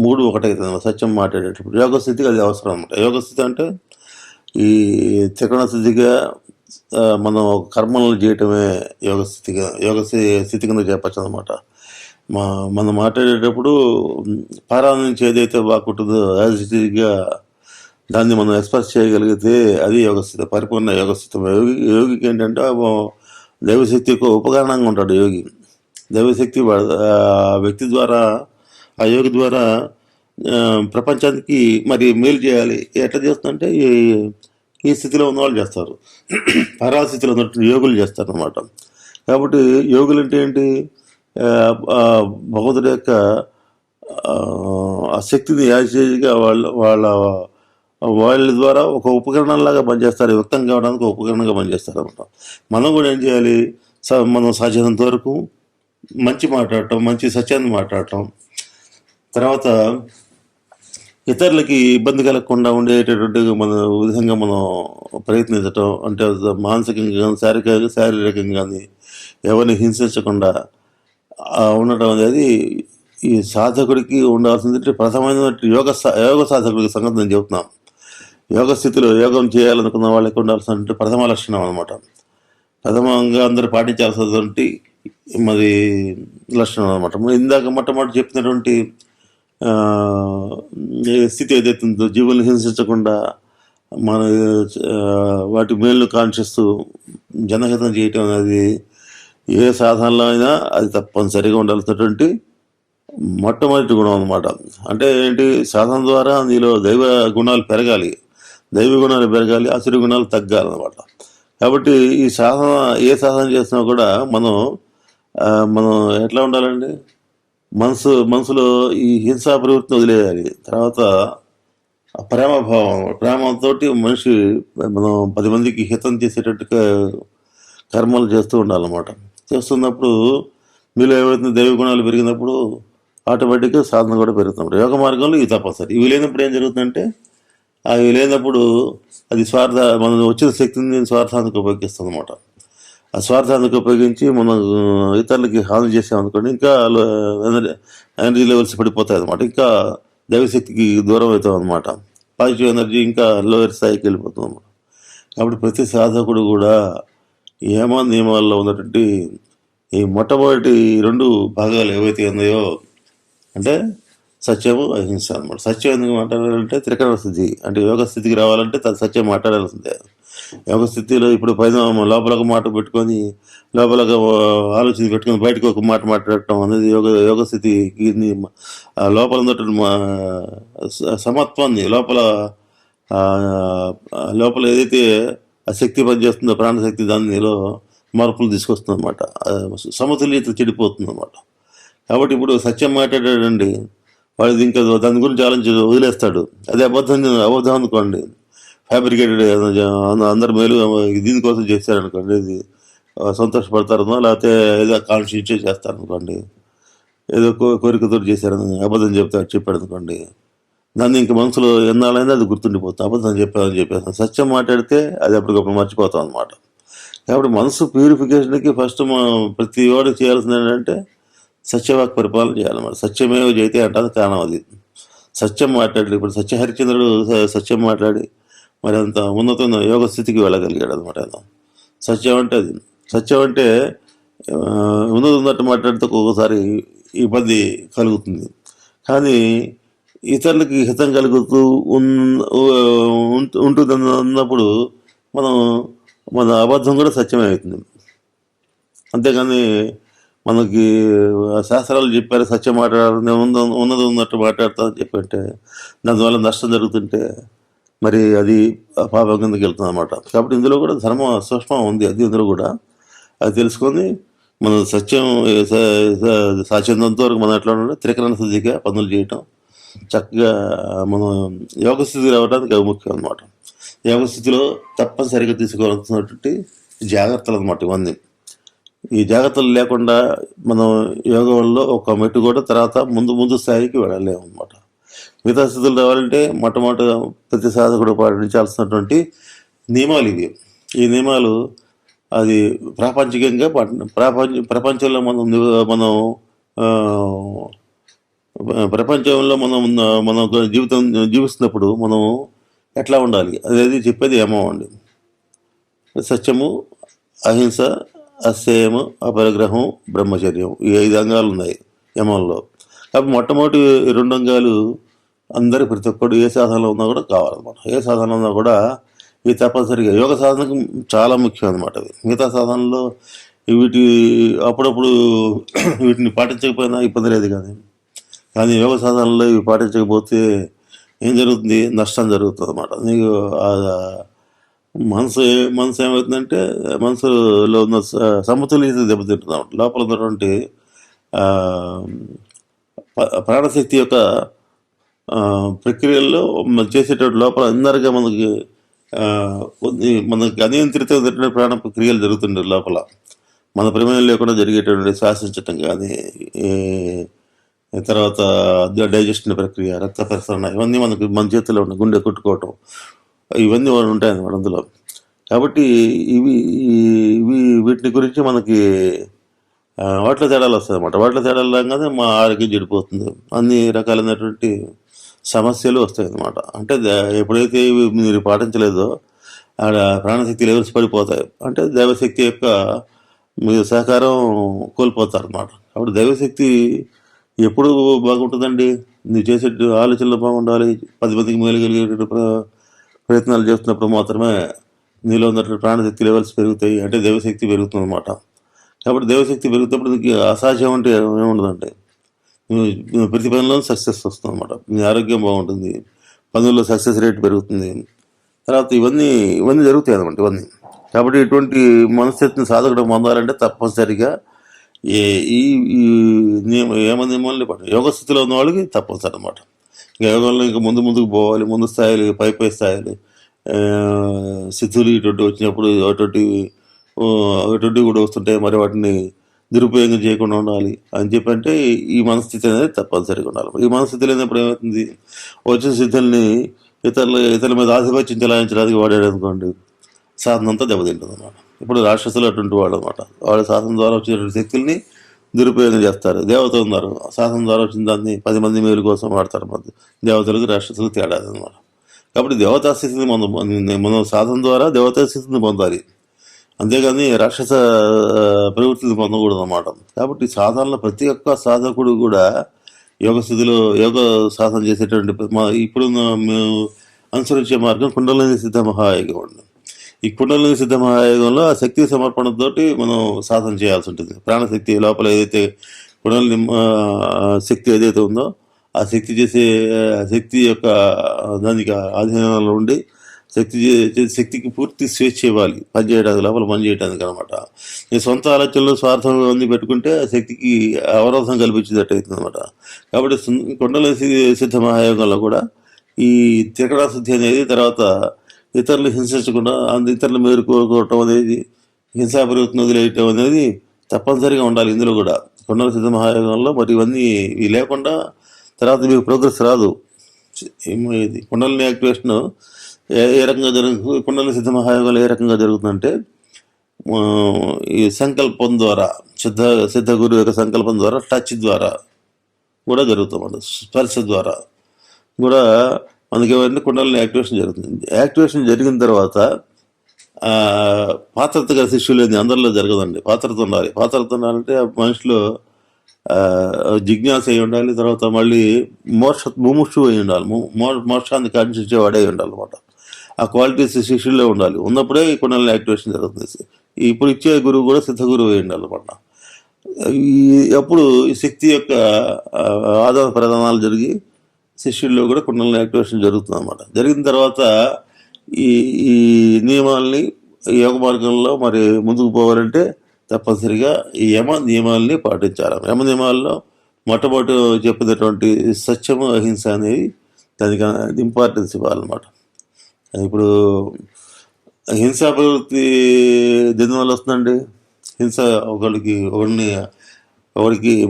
మూడు ఒకటైతుంది సత్యం మాట్లాడేటప్పుడు. యోగ స్థితికి అది అవసరం అనమాట. యోగ స్థితి అంటే ఈ త్రికరణ స్థితిగా మనం కర్మలను చేయటమే యోగ స్థితి కింద చెప్పచ్చు అనమాట. మనం మాట్లాడేటప్పుడు పారాయణ నుంచి ఏదైతే బాగుంటుందో యాజ్ ఇట్ ఈజ్గా దాన్ని మనం ఎక్స్ప్రెస్ చేయగలిగితే అది యోగస్థితి, పరిపూర్ణ యోగస్థితి. యోగికి ఏంటంటే దైవశక్తికి ఉపకరణంగా ఉంటాడు యోగి. దైవశక్తి వ్యక్తి ద్వారా, ఆ యోగి ద్వారా ప్రపంచానికి మరి మేలు చేయాలి. ఎట్లా చేస్తుందంటే ఈ స్థితిలో ఉన్న వాళ్ళు చేస్తారు, పరాస్థితిలో ఉన్నటువంటి యోగులు చేస్తారు అన్నమాట. కాబట్టి యోగులు అంటే ఏంటి? భగవంతుడి యొక్క ఆ శక్తిని యాజిగా వాళ్ళ ద్వారా ఒక ఉపకరణంలాగా పనిచేస్తారు, వ్యక్తం కావడానికి ఒక ఉపకరణంగా పనిచేస్తారు అనమాట. మనం కూడా ఏం చేయాలి? మనం సాధ్యమైనంత వరకు మంచి మాట్లాడటం, మంచి సత్యాన్ని మాట్లాడటం, తర్వాత ఇతరులకి ఇబ్బంది కలగకుండా ఉండేటటువంటి మన విధంగా మనం ప్రయత్నించటం. అంటే మానసికంగా కానీ శారీరకంగా కానీ ఎవరిని హింసించకుండా ఉండటం అనేది ఈ సాధకుడికి ఉండాల్సింది ప్రథమైన యోగ సాధకుడికి సంగతి నేను చెబుతున్నాను. యోగ స్థితిలో యోగం చేయాలనుకున్న వాళ్ళకి ఉండాల్సినటువంటి ప్రథమ లక్షణం అనమాట. ప్రథమంగా అందరూ పాటించాల్సినటువంటి మరి లక్షణం అనమాట. ఇందాక మొట్టమొదటి చెప్పినటువంటి స్థితి ఏదైతే ఉందో, జీవుల్ని హింసించకుండా మన వాటి మేలును కాంక్షిస్తూ జనహితం చేయటం అనేది ఏ సాధనలో అయినా అది తప్పనిసరిగా ఉండాల్సినటువంటి మొట్టమొదటి గుణం అనమాట. అంటే ఏంటి? సాధన ద్వారా నీలో దైవ గుణాలు పెరగాలి, అసురు గుణాలు తగ్గాలన్నమాట. కాబట్టి ఈ సాధన, ఏ సాధన చేసినా కూడా మనం ఎట్లా ఉండాలండి? మనసులో ఈ హింసా ప్రవృత్తిని వదిలేయాలి. తర్వాత ప్రేమతో మనిషి మనం 10 మందికి హితం చేసేటట్టుగా కర్మలు చేస్తూ ఉండాలన్నమాట. చేస్తున్నప్పుడు మీలో ఏవైతే దైవ గుణాలు పెరిగినప్పుడు ఆటోమేటిక్గా సాధన కూడా పెరుగుతున్నప్పుడు యోగ మార్గంలో ఇవి తప్పనిసరి. ఇవి లేనప్పుడు ఏం జరుగుతుందంటే, అవి లేనప్పుడు అది మనం వచ్చిన శక్తిని స్వార్థానికి ఉపయోగిస్తుంది అనమాట. ఆ స్వార్థానికి ఉపయోగించి మనం ఇతరులకి హాని చేసామనుకోండి, ఇంకా ఎనర్జీ ఎనర్జీ లెవెల్స్ పడిపోతాయి అనమాట. ఇంకా దైవశక్తికి దూరం అవుతాం అనమాట. పాజిటివ్ ఎనర్జీ ఇంకా లోయర్ స్థాయికి వెళ్ళిపోతుంది అనమాట. కాబట్టి ప్రతి సాధకుడు కూడా ఈ యమ నియమాల్లో ఉన్నటువంటి ఈ మొట్టమొదటి 2 భాగాలు ఏవైతే ఉన్నాయో, అంటే సత్యము, అహింస అనమాట. సత్యం ఎందుకు మాట్లాడాలంటే త్రికరణ స్థితి, అంటే యోగ స్థితికి రావాలంటే సత్యం మాట్లాడాల్సిందే. యోగ స్థితిలో ఇప్పుడు పైన లోపల ఒక మాట పెట్టుకొని, లోపల ఒక ఆలోచన పెట్టుకొని బయటకు ఒక మాట మాట్లాడటం అనేది యోగ స్థితికి లోపల ఉన్నటువంటి సమత్వాన్ని ఆ, లోపల ఏదైతే ఆ శక్తి పనిచేస్తుందో ప్రాణశక్తి, దానిలో మార్పులు తీసుకొస్తుంది అనమాట. సమతుల్యత చెడిపోతుంది అనమాట. కాబట్టి ఇప్పుడు సత్యం మాట్లాడాడండి, వాడు ఇంకా దాని గురించి ఆలోచించి వదిలేస్తాడు. అదే అబద్ధం అనుకోండి, ఫ్యాబ్రికేటెడ్, అందరి మేలు దీనికోసం చేశారనుకోండి, ఇది సంతోషపడతారనో, లేకపోతే ఏదో కాన్షియస్ చేస్తారనుకోండి, ఏదో కోరికతో చేశారని అబద్ధం చెప్పాడు అనుకోండి, దాన్ని ఇంక మనసులో ఎన్నాళ్ళైనా అది గుర్తుండిపోతుంది. అబద్ధం చెప్పేస్తాం. సత్యం మాట్లాడితే అది అప్పటికప్పుడు మర్చిపోతాం అనమాట. కాబట్టి మనసు ప్యూరిఫికేషన్కి ఫస్ట్ మనం ప్రతి వాడు చేయాల్సింది ఏంటంటే సత్యవాక్ పరిపాలన చేయాలన్నమాట. సత్యమేవ జయతే అంటారు కారణం అది. సత్యం మాట్లాడి, ఇప్పుడు సత్యహరిచంద్రుడు సత్యం మాట్లాడి మరి అంత ఉన్నతమైన యోగ స్థితికి వెళ్ళగలిగాడు అనమాట. సత్యం అంటే అది. సత్యం అంటే ఉన్నట్టు మాట్లాడితే ఒక్కొక్కసారి ఇబ్బంది కలుగుతుంది, కానీ ఇతరులకి హితం కలుగుతూ ఉంటుంది అన్నప్పుడు మన అబద్ధం కూడా సత్యమే అవుతుంది. అంతేగాని మనకి శాస్త్రాలు చెప్పారు సత్యం మాట్లాడాలని, ఉన్నట్టు మాట్లాడతామని చెప్పంటే దానివల్ల నష్టం జరుగుతుంటే మరి అది పాపం కిందకి వెళ్తుంది అనమాట. కాబట్టి ఇందులో కూడా ధర్మ సూక్ష్మం ఉంది, అది ఇందులో కూడా అది తెలుసుకొని మనం సాధ్యంతో వరకు మనం ఎట్లా ఉండాలి, త్రికరణ శుద్ధిగా పనులు చేయటం, చక్కగా మనం యోగ స్థితికి రావడానికి అవి ముఖ్యం అనమాట. యోగ స్థితిలో తప్పనిసరిగా తీసుకోవాల్సినటువంటి జాగ్రత్తలు అనమాట ఇవన్నీ. ఈ జాగ్రత్తలు లేకుండా మనం యోగంలో ఒక మెట్టు కూడా తర్వాత ముందు స్థాయికి వెళ్ళలేము అనమాట. మిగతా స్థితులు రావాలంటే మొట్టమొదటి ప్రతి సాధకుడు పాటించాల్సినటువంటి నియమాలు ఇవి. ఈ నియమాలు అది ప్రాపంచికంగా ప్రపంచంలో మనం ప్రపంచంలో మనం జీవితం జీవిస్తున్నప్పుడు మనం ఎట్లా ఉండాలి అనేది చెప్పేది యమం అండి. సత్యము, అహింస, అసేయము, అపరిగ్రహం, బ్రహ్మచర్యం, ఈ 5 అంగాలు ఉన్నాయి యమంలో. కాబట్టి మొట్టమొదటి 2 అంగాలు అందరి ప్రతి ఒక్కడు ఏ సాధనలో ఉన్నా కూడా కావాలన్నమాట. ఏ సాధన ఉన్నా కూడా ఇవి తప్పనిసరిగా యోగ సాధనకు చాలా ముఖ్యం అనమాట. అవి మిగతా సాధనలో అప్పుడప్పుడు వీటిని పాటించకపోయినా ఇబ్బంది లేదు, కానీ యోగ సాధనలో ఇవి పాటించకపోతే ఏం జరుగుతుంది, నష్టం జరుగుతుంది అన్నమాట. నీకు మనసు ఏమవుతుందంటే మనసులో ఉన్న సమతుల్యత దెబ్బతింటుంది అన్నమాట. లోపల ఉన్నటువంటి ప్రాణశక్తి యొక్క ప్రక్రియల్లో చేసేటటువంటి లోపల అందరిగా మనకి అనియంత్రిత ప్రాణ ప్రక్రియలు జరుగుతుండే లోపల మన ప్రమేయం లేకుండా జరిగేటువంటి శ్వాసించటం కానీ, తర్వాత డైజెషన్ ప్రక్రియ, రక్త ప్రసరణ, ఇవన్నీ మన చేతిలో ఉన్నాయి. గుండె కొట్టుకోవటం, ఇవన్నీ ఉంటాయన్నమాట అందులో. కాబట్టి వీటిని గురించి మనకి వాటిలో తేడాలు వస్తాయి అన్నమాట. వాటిలో తేడాలు రాగానే మా ఆరోగ్యం చెడిపోతుంది, అన్ని రకాలైనటువంటి సమస్యలు వస్తాయి అన్నమాట. అంటే ఎప్పుడైతే మీరు పాటించలేదో ఆడ ప్రాణశక్తి లెవెల్స్ పడిపోతాయి, అంటే దైవశక్తి యొక్క మీరు సహకారం కోల్పోతారు అన్నమాట. కాబట్టి దైవశక్తి ఎప్పుడు బాగుంటుందండి, నువ్వు చేసే ఆలోచనలు బాగుండాలి, 10 మందికి మేలు కలిగే ప్రయత్నాలు చేస్తున్నప్పుడు మాత్రమే నీలో ఉన్నటువంటి ప్రాణశక్తి లెవెల్స్ పెరుగుతాయి, అంటే దైవశక్తి పెరుగుతుంది అన్నమాట. కాబట్టి దైవశక్తి పెరుగుతున్నప్పుడు నీకు అసాధ్యం అంటే ఏముండదంటే నువ్వు ప్రతి పనిలో సక్సెస్ వస్తుంది అన్నమాట. నీ ఆరోగ్యం బాగుంటుంది, పనుల్లో సక్సెస్ రేట్ పెరుగుతుంది, తర్వాత ఇవన్నీ జరుగుతాయి అన్నమాట ఇవన్నీ. కాబట్టి ఇటువంటి మనస్థితిని సాధకుడు పొందాలంటే తప్పనిసరిగా ఈ నియమాన్ని యోగ స్థితిలో ఉన్న వాళ్ళకి తప్పనిసరి అన్నమాట. ఇంకా యోగంలో ఇంకా ముందుకు పోవాలి, ముందు స్థాయిలు, పై స్థాయిలు స్థితులు ఇటువంటి వచ్చినప్పుడు అటువంటి కూడా వస్తుంటాయి, మరి వాటిని దురుపయోగం చేయకుండా ఉండాలి అని చెప్పంటే ఈ మనస్థితి అనేది తప్పనిసరిగా ఉండాలి. ఈ మనస్థితి లేనప్పుడు ఏమవుతుంది, వచ్చిన స్థితుల్ని ఇతరుల మీద ఆధిపత్యం చెలాయించడానికి వాడాడు అనుకోండి, సాధన అంతా దెబ్బతింటుంది అన్నమాట. ఇప్పుడు రాక్షసులు అటువంటి వాళ్ళు అనమాట. వాళ్ళ సాధన ద్వారా వచ్చినటువంటి శక్తుల్ని దురుపయోగం చేస్తారు. దేవతలు ఉన్నారు, సాధన ద్వారా వచ్చిన దాన్ని 10 మంది మేలు కోసం వాడతారు. దేవతలకు రాక్షసులకు తేడా అనమాట. కాబట్టి దేవతా స్థితిని మనం సాధన ద్వారా దేవతా స్థితిని పొందాలి, అంతేగాని రాక్షస ప్రవృత్తిని పొందకూడదు అన్నమాట. కాబట్టి సాధనలో ప్రతి ఒక్క సాధకుడు కూడా యోగ స్థితిలో యోగ సాధన చేసేటువంటి ఇప్పుడు మేము అనుసరించే మార్గం కుండలిని సిద్ధ మహాయోగం అండి. ఈ కుండలిని సిద్ధ మహాయోగంలో ఆ శక్తి సమర్పణతోటి మనం సాధన చేయాల్సి ఉంటుంది. ప్రాణశక్తి లోపల ఏదైతే కుండలిని శక్తి ఏదైతే ఉందో ఆ శక్తి చేసే శక్తి యొక్క దానికి ఆధీనంలో ఉండి శక్తికి పూర్తి స్వేచ్ఛ ఇవ్వాలి, పనిచేయడానికి, లోపల పనిచేయడానికి అనమాట. ఈ సొంత ఆలోచనలు స్వార్థం అన్ని పెట్టుకుంటే ఆ శక్తికి అవరోధం కల్పించేటట్టు అవుతుంది అనమాట. కాబట్టి కుండలిని సిద్ధ మహాయోగంలో కూడా ఈ త్రికరణ శుద్ధి అనేది, తర్వాత ఇతరులు హింసించకుండా ఇతరులు మేలుకోవటం అనేది, హింసాపరివృత్తిని వదిలేయటం అనేది తప్పనిసరిగా ఉండాలి ఇందులో కూడా. కుండలిని సిద్ధ మహాయోగంలో మరి ఇవన్నీ లేకుండా తర్వాత మీకు ప్రోగ్రెస్ రాదు. ఇది కుండలిని యాక్టివేషన్ ఏ రకంగా జరుగుతుంది, కుండలిని సిద్ధ మహాయోగంలో ఏ రకంగా జరుగుతుందంటే ఈ సంకల్పం ద్వారా, సిద్ధ గురువు యొక్క సంకల్పం ద్వారా, టచ్ ద్వారా కూడా జరుగుతుంది, స్పర్శ ద్వారా కూడా మనకి ఏమంటే కుండలిని యాక్టివేషన్ జరుగుతుంది. యాక్టివేషన్ జరిగిన తర్వాత పాత్రత గల శిష్యులు అందరిలో జరగదండి. పాత్రత ఉండాలి. పాత్రత ఉండాలంటే మనిషిలో జిజ్ఞాస అయి ఉండాలి, తర్వాత మళ్ళీ ముముక్షు అయి ఉండాలి, మోక్షాన్ని కాంక్షించేవాడే ఉండాలి అనమాట. ఆ క్వాలిటీస్ శిష్యుల్లో ఉండాలి. ఉన్నప్పుడే ఈ కుండలిని యాక్టివేషన్ జరుగుతుంది. ఇప్పుడు ఇచ్చే గురువు కూడా సిద్ధ గురువు అయి ఉండాలి అనమాట. అప్పుడు ఈ శక్తి యొక్క ఆదాన ప్రదానాలు జరిగి శిష్యుల్లో కూడా కుండలిని యాక్టివేషన్ జరుగుతుంది అనమాట. జరిగిన తర్వాత ఈ ఈ నియమాల్ని యోగ మార్గంలో మరి ముందుకు పోవాలంటే తప్పనిసరిగా ఈ నియమాల్ని పాటించాలి. నియమాల్లో మొట్టమొదటి చెప్పినటువంటి సత్యము, అహింస అనేవి దానికి ఇంపార్టెన్స్ ఇవ్వాలన్నమాట. ఇప్పుడు హింసా ప్రవృత్తి దేనివల్ల వస్తుందండి? హింస ఒకరికి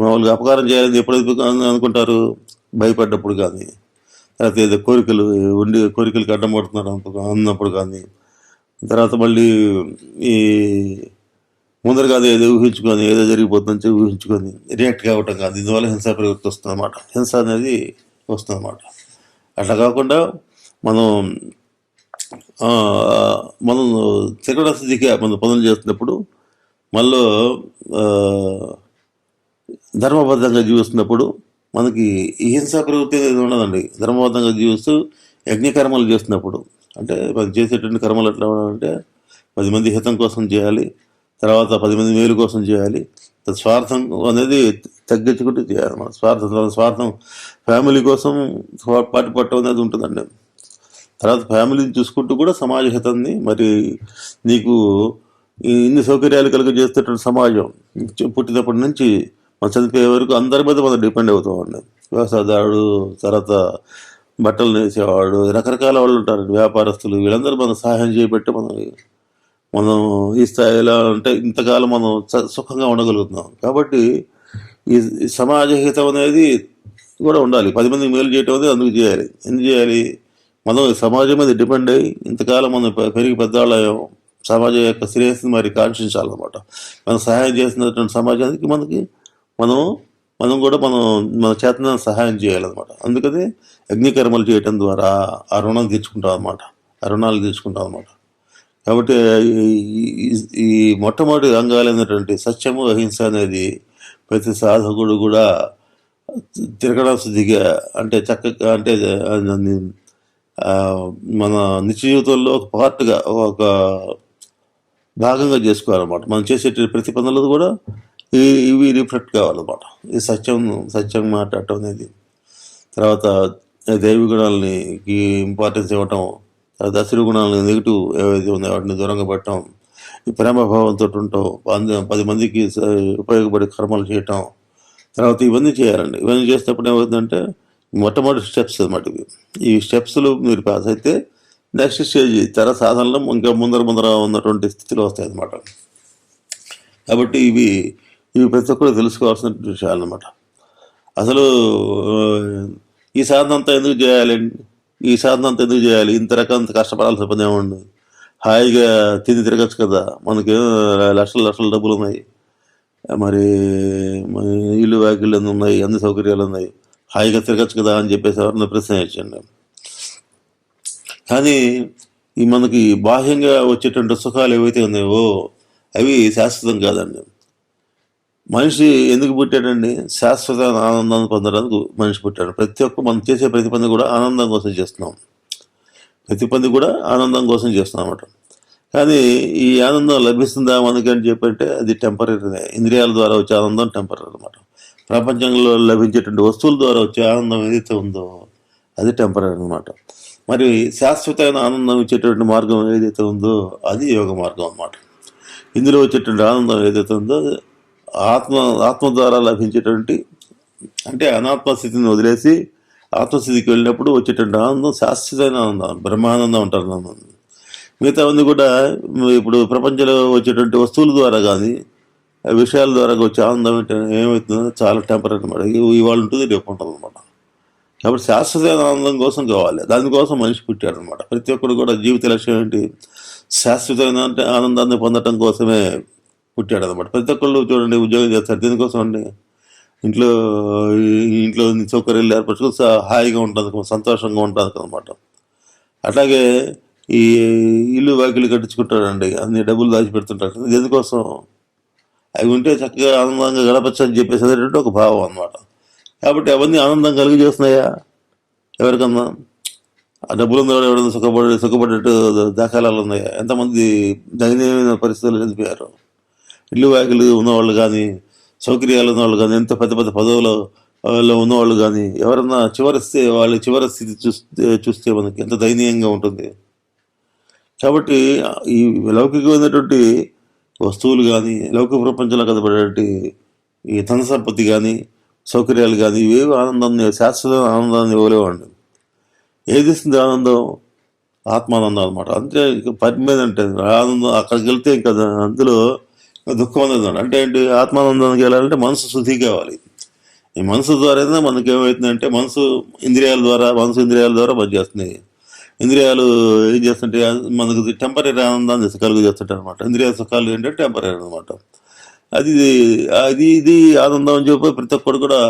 మామూలుగా అపకారం చేయాలని ఎప్పుడైతే అనుకుంటారు, భయపడ్డప్పుడు కానీ, తర్వాత ఏదో కోరికలకు అడ్డం పడుతున్నారు అన్నప్పుడు కానీ, తర్వాత మళ్ళీ ఈ ముందరగా ఏదో ఊహించుకొని ఏదో జరిగిపోతుందని ఊహించుకొని రియాక్ట్ కావటం కాదు. దీనివల్ల హింసా ప్రవృత్తి వస్తుంది అన్నమాట. హింస అనేది వస్తుంది అన్నమాట. అట్లా కాకుండా మనం త్రికరణ స్థితికి మనం పనులు చేస్తున్నప్పుడు మనలో ధర్మబద్ధంగా జీవిస్తున్నప్పుడు మనకి ఈ హింసా ప్రవృత్తి అనేది ఉండదండి. ధర్మబద్ధంగా జీవిస్తూ యజ్ఞకర్మలు చేస్తున్నప్పుడు, అంటే మనం చేసేటువంటి కర్మలు ఎట్లా ఉండాలంటే 10 మంది హితం కోసం చేయాలి, తర్వాత 10 మంది మేలు కోసం చేయాలి. స్వార్థం అనేది తగ్గించుకుంటూ చేయాలి. మన స్వార్థం ఫ్యామిలీ కోసం పాటుపడటం అనేది ఉంటుందండి. తర్వాత ఫ్యామిలీని చూసుకుంటూ కూడా సమాజ హితాన్ని, మరి నీకు ఇన్ని సౌకర్యాలు చేసేటటువంటి సమాజం పుట్టినప్పటి నుంచి మనం చనిపోయే వరకు అందరి మీద మనం డిపెండ్ అవుతామండి. వ్యవసాయదారుడు, తర్వాత బట్టలు నేసేవాడు, రకరకాల వాళ్ళు ఉంటారు, వ్యాపారస్తులు, వీళ్ళందరూ మనం సహాయం చేయబట్టి మనం ఈ స్థాయిలో అంటే ఇంతకాలం మనం సుఖంగా ఉండగలుగుతున్నాం. కాబట్టి ఈ సమాజ హితం అనేది కూడా ఉండాలి. 10 మందికి మేలు చేయటం అనేది అందుకు చేయాలి. ఎందుకు చేయాలి? మనం సమాజం మీద డిపెండ్ అయ్యి ఇంతకాలం మనం పెరిగి పెద్దవాళ్ళం, సమాజం యొక్క శ్రేయస్సుని మరి కాంక్షించాలన్నమాట. మనం సహాయం చేసినటువంటి సమాజానికి మనం కూడా మన చేతన సహాయం చేయాలన్నమాట. అందుకని యజ్ఞకర్మలు చేయటం ద్వారా ఆ రుణాలు తీర్చుకుంటాం అన్నమాట. కాబట్టి ఈ మొట్టమొదటి అంగాలైనటువంటి సత్యము, అహింస అనేది ప్రతి సాధకుడు కూడా త్రికరణ శుద్ధిగా, అంటే చక్కగా, అంటే మన నిత్య జీవితంలో ఒక పార్ట్గా, ఒక భాగంగా చేసుకోవాలన్నమాట. మనం చేసే ప్రతి పనులు కూడా ఇవి రిఫ్లెక్ట్ కావాలన్నమాట. ఈ సత్యం మాట్లాడటం అనేది, తర్వాత దైవ గుణాలని ఇంపార్టెన్స్ ఇవ్వటం, తర్వాత అసురు గుణాలని, నెగిటివ్ ఏవైతే ఉన్నాయో వాటిని దూరంగా పెట్టడం, ఈ ప్రేమభావంతో ఉండటం, 10 మందికి ఉపయోగపడే కర్మలు చేయటం, తర్వాత ఇవన్నీ చేయాలండి. ఇవన్నీ చేసేటప్పుడు ఏమవుతుందంటే మొట్టమొదటి స్టెప్స్ అన్నమాట ఇవి. ఈ స్టెప్స్లు మీరు పాస్ అయితే నెక్స్ట్ స్టేజ్ సాధనలో ఇంకా ముందర ఉన్నటువంటి స్థితిలో వస్తాయి అన్నమాట. కాబట్టి ఇవి ప్రతి ఒక్కరు తెలుసుకోవాల్సిన విషయాలు అన్నమాట. అసలు ఈ సాధన అంతా ఎందుకు చేయాలి, ఇంత రకం కష్టపడాల్సిన పని ఏముంది? హాయిగా తిని తిరగచ్చు కదా, మనకి లక్షల లక్షల డబ్బులు ఉన్నాయి, మరి మరి ఇల్లు వాకిళ్ళు అన్నీ ఉన్నాయి, అన్ని సౌకర్యాలు ఉన్నాయి, హాయిగా తిరగచ్చు కదా అని చెప్పేసి ఎవరన్నా ప్రశ్న వేయండి. కానీ ఈ మనకి బాహ్యంగా వచ్చేటువంటి సుఖాలు ఏవైతే ఉన్నాయో అవి శాశ్వతం కాదండి. మనిషి ఎందుకు పుట్టాడండి? శాశ్వత ఆనందాన్ని పొందడానికి మనిషి పుట్టాడు. ప్రతి ఒక్క మనం చేసే ప్రతి పని కూడా ఆనందం కోసం చేస్తున్నాం. ప్రతి పని కూడా ఆనందం కోసం చేస్తున్నాం అన్నమాట. కానీ ఈ ఆనందం లభిస్తుందా మనకి అని చెప్పంటే అది టెంపరీనే. ఇంద్రియాల ద్వారా వచ్చే ఆనందం టెంపరీ అనమాట. ప్రపంచంలో లభించేటువంటి వస్తువుల ద్వారా వచ్చే ఆనందం ఏదైతే ఉందో అది టెంపరీ అనమాట. మరి శాశ్వతమైన ఆనందం ఇచ్చేటువంటి మార్గం ఏదైతే ఉందో అది యోగ మార్గం అన్నమాట. ఇందులో వచ్చేటువంటి ఆనందం ఏదైతే ఉందో ఆత్మ ఆత్మ ద్వారా లభించేటువంటి, అంటే అనాత్మ స్థితిని వదిలేసి ఆత్మస్థితికి వెళ్ళినప్పుడు వచ్చేటువంటి ఆనందం శాశ్వతమైన ఆనందం, బ్రహ్మానందం అంటారు ఆనందం. మిగతావన్నీ కూడా ఇప్పుడు ప్రపంచంలో వచ్చేటువంటి వస్తువుల ద్వారా కానీ విషయాల ద్వారా వచ్చే ఆనందం ఏమవుతుందో చాలా టెంపరీ అనమాట. ఇవాళ ఉంటుంది, రేపు ఉంటుంది అనమాట. కాబట్టి శాశ్వతమైన ఆనందం కోసం కావాలి, దానికోసం మనిషి పుట్టాడు అనమాట. ప్రతి ఒక్కరు కూడా జీవిత లక్ష్యం ఏంటి? శాశ్వతమైన అంటే ఆనందాన్ని పొందటం కోసమే పుట్టాడు అనమాట. ప్రతి ఒక్కళ్ళు చూడండి ఉద్యోగం చేస్తారు, దీనికోసం అండి. ఇంట్లో ఇంట్లో సౌకర్యాలు ఏర్పరచుకొని హాయిగా ఉంటుంది, సంతోషంగా ఉంటుంది అనమాట. అట్లాగే ఈ ఇల్లు వాకిలు కట్టించుకుంటాడండి, అన్ని డబ్బులు దాచిపెడుతుంటాడు. దేనికోసం? అవి ఉంటే చక్కగా ఆనందంగా గడపచ్చు అని చెప్పేసి అనేటువంటి ఒక భావం అనమాట. కాబట్టి అవన్నీ ఆనందం కలిగజేస్తున్నాయా ఎవరికన్నా? ఆ డబ్బులు ఉన్నవాడు ఎవరైనా సుఖపడేట్టు దాఖలాలు ఉన్నాయా? ఎంతమంది దయనీయమైన పరిస్థితులు చనిపోయారు. ఇల్లు వాకిలు ఉన్నవాళ్ళు కానీ, సౌకర్యాలు ఉన్నవాళ్ళు కానీ, ఎంత పెద్ద పెద్ద పదవులో ఉన్నవాళ్ళు కానీ ఎవరన్నా వాళ్ళ చివరి స్థితి చూస్తే మనకి ఎంత దయనీయంగా ఉంటుంది. కాబట్టి ఈ లౌకికమైనటువంటి వస్తువులు కానీ, లౌకిక ప్రపంచంలో కనబడేటువంటి ఈ ధన సంపత్తి కానీ, సౌకర్యాలు కానీ ఇవేవి ఆనందాన్ని, శాశ్వత ఆనందాన్ని ఇవ్వలేవండి. ఏది ఇస్తుంది ఆనందం? ఆత్మానందం అనమాట. అంతే. పని మీద అంటే ఆనందం అక్కడికి వెళ్తే ఇంకా అందులో దుఃఖం అనేది అంటే ఏంటి? ఆత్మానందానికి వెళ్ళాలంటే మనసు శుద్ధి కావాలి. ఈ మనసు ద్వారానే మనకి ఏమవుతుందంటే మనసు ఇంద్రియాల ద్వారా పనిచేస్తున్నాయి. ఇంద్రియాలు ఏం చేస్తుంటే మనకు టెంపరీ ఆనందాన్ని కలుగు చేస్తుంటాయి అనమాట. ఇంద్రియ సుఖాలు ఏంటంటే టెంపరీ అనమాట. ఇది ఆనందం అని చెప్పి ప్రతి ఒక్కరు కూడా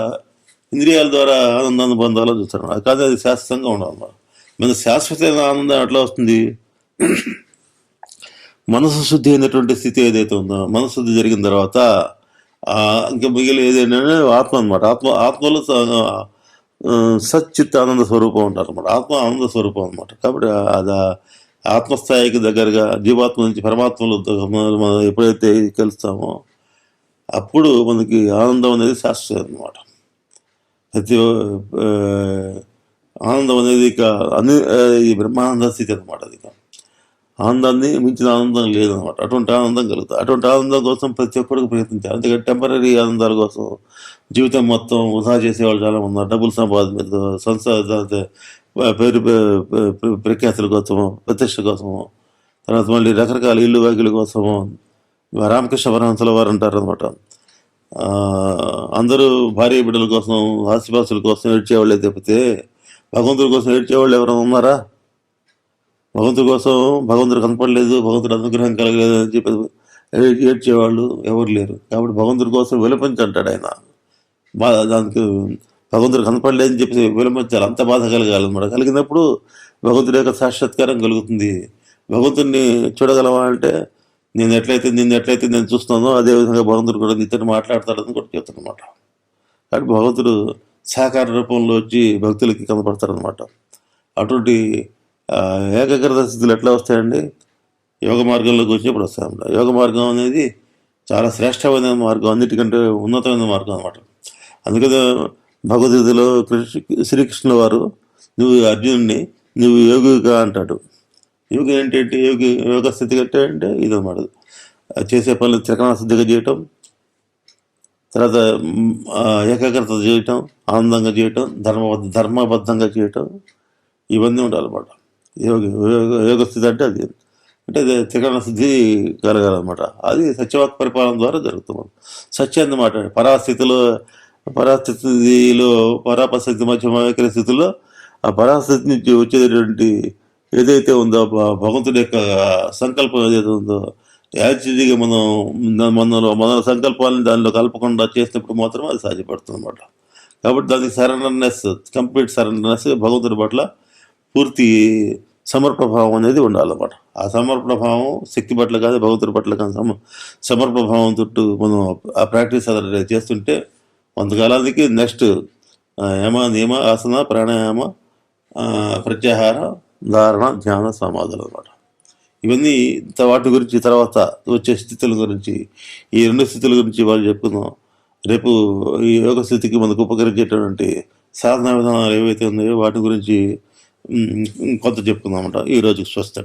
ఇంద్రియాల ద్వారా ఆనందాన్ని పొందాలని చూస్తారు. కానీ అది శాశ్వతంగా ఉండాలన్నమాట. మన శాశ్వతమైన ఆనందం ఎట్లా వస్తుంది? మనసు శుద్ధి అయినటువంటి స్థితి ఏదైతే ఉందో, మనసు శుద్ధి జరిగిన తర్వాత ఇంకా మిగిలి ఏదైనా ఆత్మ అనమాట. ఆత్మలో సచ్చిత్ ఆనంద స్వరూపం ఉంటారు అనమాట. ఆత్మ ఆనంద స్వరూపం అనమాట. కాబట్టి అది ఆత్మస్థాయికి దగ్గరగా జీవాత్మ నుంచి పరమాత్మలో మనం ఎప్పుడైతే కలుస్తామో అప్పుడు మనకి ఆనందం అనేది శాశ్వతం అనమాట. ప్రతి ఆనందం అనేది ఇక ఈ బ్రహ్మానంద స్థితి అనమాట. అది ఆనందాన్ని మించిన ఆనందం లేదనమాట. అటువంటి ఆనందం కలుగుతుంది. అటువంటి ఆనందం కోసం ప్రతి ఒక్కరికి ప్రయత్నించాలి. అందుకని టెంపరీ ఆనందాల కోసం జీవితం మొత్తం వృధా చేసేవాళ్ళు చాలా ఉన్నారు. డబ్బులు సంపాదన, పేరు ప్రఖ్యాతుల కోసము, ప్రతిష్ట కోసము, తర్వాత మళ్ళీ రకరకాల ఇల్లు వాకిల కోసము. రామకృష్ణ పరమహంసల వారు అంటారు అనమాట, అందరూ భార్య బిడ్డల కోసం, ఆస్తిపాస్తుల కోసం ఏడ్చేవాళ్ళే తప్పితే భగవంతుడి కోసం ఏడ్చేవాళ్ళు ఎవరైనా ఉన్నారా? భగవంతుడి కోసం భగవంతుడు కనపడలేదు, భగవంతుడు అనుగ్రహం కలగలేదు అని చెప్పి ఏడ్చేవాళ్ళు ఎవరు లేరు. కాబట్టి భగవంతుడి కోసం విలపించంటాడు ఆయన. దానికి భగవంతుడు కనపడలేదని చెప్పి విలపించాలి, అంత బాధ కలగాలన్నమాట. కలిగినప్పుడు భగవంతుడి యొక్క సాక్షాత్కారం కలుగుతుంది. భగవంతుడిని చూడగలవా అంటే నిన్ను ఎట్లయితే నేను చూస్తున్నానో అదేవిధంగా భగవంతుడు కూడా నీతో మాట్లాడతాడని కూడా చెప్తాను అనమాట. కాబట్టి భగవంతుడు సాకార రూపంలో వచ్చి భక్తులకి కనపడతారనమాట. అటువంటి ఏకాగ్రత స్థితులు ఎట్లా వస్తాయండి? యోగ మార్గంలోకి వచ్చినప్పుడు వస్తాయన్నమాట. యోగ మార్గం అనేది చాలా శ్రేష్టమైన మార్గం, అన్నిటికంటే ఉన్నతమైన మార్గం అనమాట. అందుకనే భగవద్గీతలో శ్రీకృష్ణుల వారు నువ్వు అర్జునుడిని నువ్వు యోగిగా అంటాడు. యోగి ఏంటంటే యోగ స్థితి అంటే ఇదన్నమాట. చేసే పనులు త్రికరణ శుద్ధిగా చేయటం, తర్వాత ఏకాగ్రత చేయటం, ఆనందంగా చేయటం, ధర్మబద్ధంగా చేయటం, ఇవన్నీ ఉండాలన్నమాట. యోగ స్థితి అంటే అది త్రికరణ శుద్ధి కలగాలన్నమాట. అది సత్యవాక్ పరిపాలన ద్వారా జరుగుతుంది. సత్యాన్ని మాట్లాడి పరాస్థితిలో పరాపస్థితి మధ్య స్థితిలో ఆ పరాస్థితి నుంచి వచ్చేటటువంటి ఏదైతే ఉందో భగవంతుడి యొక్క సంకల్పం ఏదైతే ఉందో యాక్చువల్గా మన సంకల్పాలను దానిలో కలపకుండా చేసినప్పుడు మాత్రం అది సాధ్యపడుతుంది అనమాట. కాబట్టి దానికి సరెండర్నెస్, కంప్లీట్ సరెండర్నెస్, భగవంతుడి పట్ల పూర్తి సమర్పణ భావం అనేది ఉండాలన్నమాట. ఆ సమర్పణ భావం శక్తి పట్ల కాదు, భగవంతుడి పట్ల కానీ సమర్పణ భావం చుట్టూ మనం ఆ ప్రాక్టీస్ అది చేస్తుంటే కొంతకాలానికి నెక్స్ట్ యమ, నియమ, ఆసన, ప్రాణాయామ, ప్రత్యాహార, ధారణ, ధ్యాన, సమాధులు అనమాట. ఇవన్నీ వాటి గురించి తర్వాత వచ్చే స్థితుల గురించి, ఈ 2 స్థితుల గురించి వాళ్ళు చెప్పుకుందాం. రేపు ఈ యోగ స్థితికి మనకు ఉపకరించేటటువంటి సాధనా విధానాలు ఏవైతే ఉన్నాయో వాటి గురించి కొంత చెప్పుకుందామట. ఈరోజు స్వస్తి.